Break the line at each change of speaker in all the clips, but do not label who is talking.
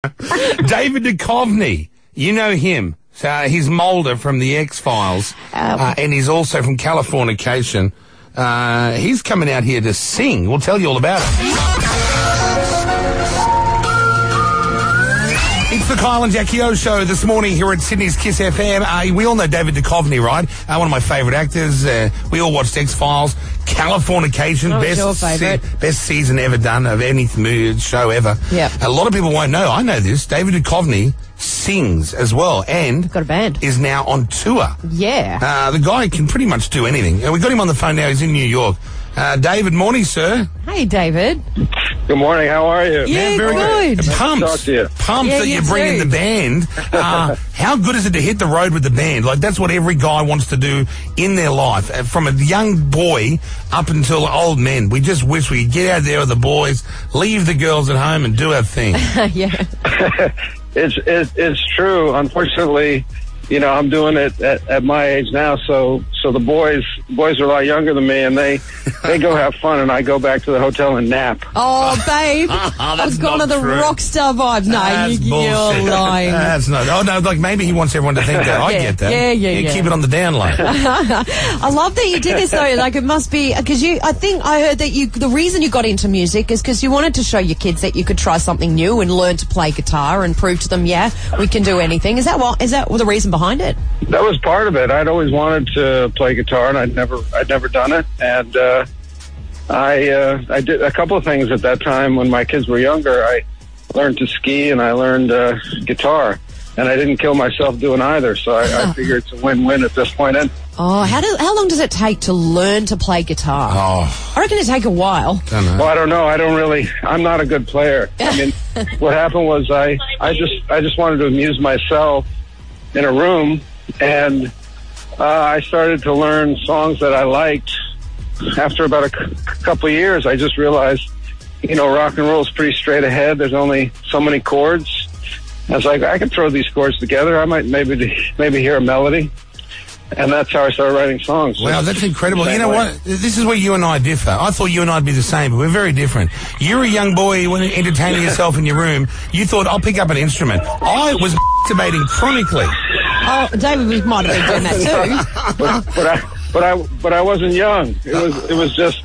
David Duchovny, you know him. He's Mulder from the X-Files, and he's also from Californication. He's coming out here to sing. We'll tell you all about it. It's the Kyle and Jackie O show this morning here at Sydney's Kiss FM. We all know David Duchovny, right? One of my favourite actors. We all watched X-Files. Californication, best season ever done of any show ever.
Yep.
A lot of people won't know. I know this. David Duchovny sings as well and
got a band.
Is now on tour.
Yeah.
The guy can pretty much do anything. We got him on the phone now. He's in New York. David, morning, sir.
Hey, David.
Good morning. How are you?
Yeah,
very
good.
Pumped that you're bringing the band. How good is it to hit the road with the band? Like, that's what every guy wants to do in their life. From a young boy up until old men. We just wish we could get out there with the boys, leave the girls at home and do our thing.
Yeah.
It's true. Unfortunately, you know, I'm doing it at my age now, so the boys are a lot younger than me, and they go have fun, and I go back to the hotel and nap.
Oh, babe, I was gone to the rock star vibe. No, you're lying.
That's not. Oh no, like maybe he wants everyone to think that. I get that.
Yeah.
Keep it on the down low.
I love that you did this though. Like, it must be because I think I heard that the reason you got into music is because you wanted to show your kids that you could try something new and learn to play guitar and prove to them, yeah, we can do anything. Is that the reason behind it?
That was part of it. I'd always wanted to play guitar, and I'd never done it. And I did a couple of things at that time when my kids were younger. I learned to ski and I learned guitar, and I didn't kill myself doing either. So I figured it's a win-win at this point. And
how long does it take to learn to play guitar? I reckon it take a while.
Well, I don't know. I'm not a good player. I mean, what happened was I just wanted to amuse myself in a room, and I started to learn songs that I liked. After about a couple of years, I just realized, you know, rock and roll is pretty straight ahead. There's only so many chords. I was like, I could throw these chords together. I might maybe hear a melody. And that's how I started writing songs.
Wow, that's incredible. You know what? This is where you and I differ. I thought you and I'd be the same, but we're very different. You're a young boy when entertaining yourself in your room. You thought, I'll pick up an instrument. I was masturbating chronically.
Oh, David might have been doing that too.
But I wasn't young. It was just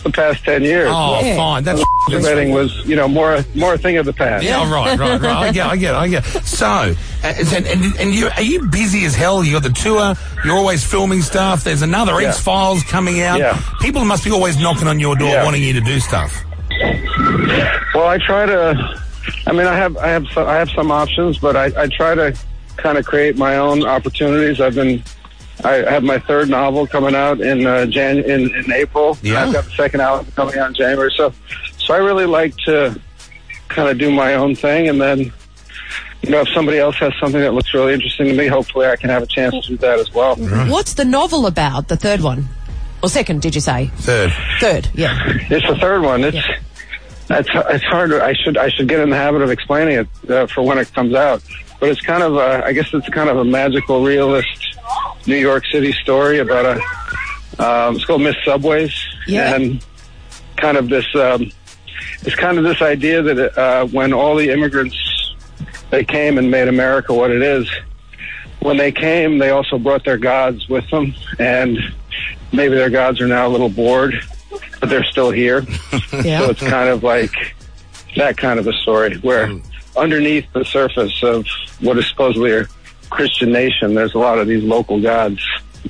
the past 10 years.
Oh, yeah. Fine. That's
masturbating was, you know, more a thing of the past.
Yeah, right. I get. So, and are you busy as hell? You got the tour. You're always filming stuff. There's another X-Files coming out.
Yeah.
People must be always knocking on your door wanting you to do stuff.
Well, I try to. I mean, I have some options, but I try to kind of create my own opportunities. I have my third novel coming out in April.
Yeah.
I've got the second album coming out in January. So I really like to kind of do my own thing, and then, you know, if somebody else has something that looks really interesting to me, hopefully I can have a chance to do that as well.
Right.
What's the novel about? The third one, or second? Did you say
third?
Third, yeah.
It's the third one. It's hard. I should get in the habit of explaining it for when it comes out. But it's kind of I guess it's kind of a magical realist New York City story about it's called Miss Subways, and kind of this it's kind of this idea that when all the immigrants, they came and made America what it is, when they came, they also brought their gods with them, and maybe their gods are now a little bored, but they're still here. So it's kind of like that kind of a story where underneath the surface of what is supposedly a Christian nation, there's a lot of these local gods.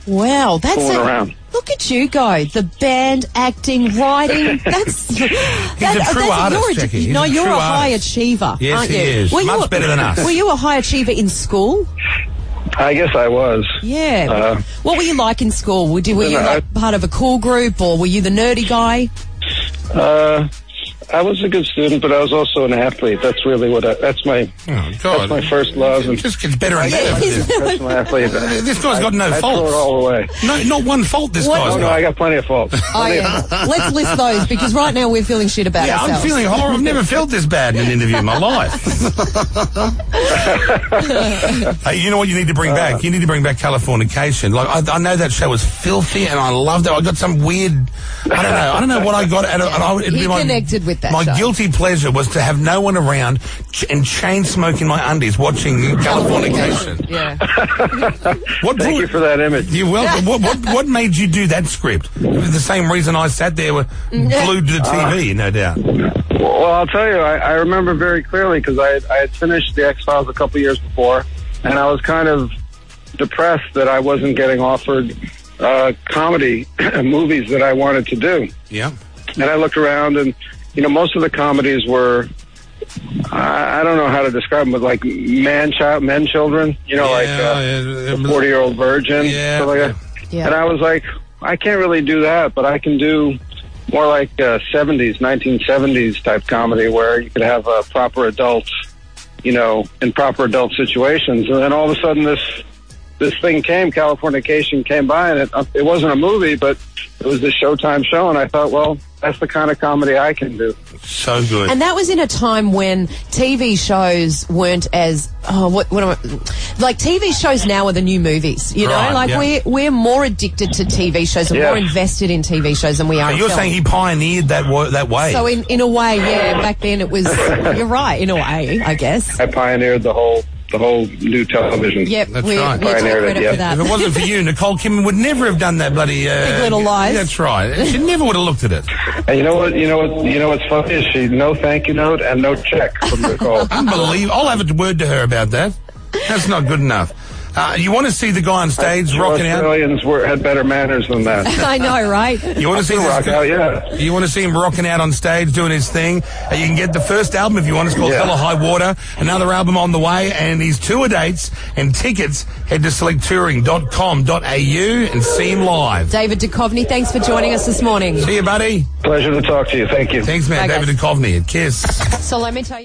Wow, that's
around.
Look at you go. The band, acting, writing. He's
a true artist, Jackie.
You're a high achiever,
yes,
aren't you?
He is. Much better than us.
Were you a high achiever in school?
I guess I was.
Yeah. What were you like in school? Were you like part of a cool group, or were you the nerdy guy?
I was a good student, but I was also an athlete. That's really that's my first love.
It just gets better and better.
Professional athlete.
This guy's got no faults.
I throw it all away.
No, not one fault this guy's got.
No, I got plenty of faults.
Let's list those, because right now we're feeling shit about ourselves.
I'm feeling horrible. I've never felt this bad in an interview in my life. Hey, you know what you need to bring back? You need to bring back Californication. Like, I know that show was filthy, and I loved it. I got some weird, I don't know what I got.
He connected with that
My
show.
guilty pleasure was to have no one around and chain smoking my undies watching Californication.
Yeah.
Thank you for that image.
You're welcome. What made you do that script? It was the same reason I sat there glued to the TV, no doubt.
Well, I'll tell you, I remember very clearly because I had finished The X-Files a couple years before, and I was kind of depressed that I wasn't getting offered comedy movies that I wanted to do.
Yeah.
And I looked around, and, you know, most of the comedies were, I don't know how to describe them, but like men children, you know, like a 40-year-old virgin, stuff like that.
Yeah.
And I was like, I can't really do that, but I can do more like 1970s type comedy where you could have proper adults, you know, in proper adult situations. And then all of a sudden this thing came, Californication came by, and it wasn't a movie, but it was this Showtime show, and I thought, well, that's the kind of comedy I can do.
So good.
And that was in a time when TV shows weren't as like TV shows now are the new movies, you know?
Right,
like we're more addicted to TV shows and more invested in TV shows than we are.
So you're saying he pioneered that way?
So in a way, yeah. Back then it was. You're right. In a way, I guess.
I pioneered the whole new television.
Yep,
That's
we
right.
take credit for that.
If it wasn't for you, Nicole Kidman would never have done that bloody
Big Little Lies.
That's right. She never would have looked at it.
And you know what's funny is she no thank you note and no check from Nicole.
Unbelievable. I'll have a word to her about that. That's not good enough. You want to see the guy on stage rocking out?
Australians had better manners than that.
I know, right?
You want to see
rock out? Yeah.
You want to see him rocking out on stage doing his thing? You can get the first album if you want. It's called Hell or High Water. Another album on the way, and his tour dates and tickets. Head to selecttouring.com.au and see him live.
David Duchovny, thanks for joining us this morning.
See you, buddy.
Pleasure to talk to you. Thank you.
Thanks, man.
Bye,
David
guys.
Duchovny at Kiss.
So let me tell you.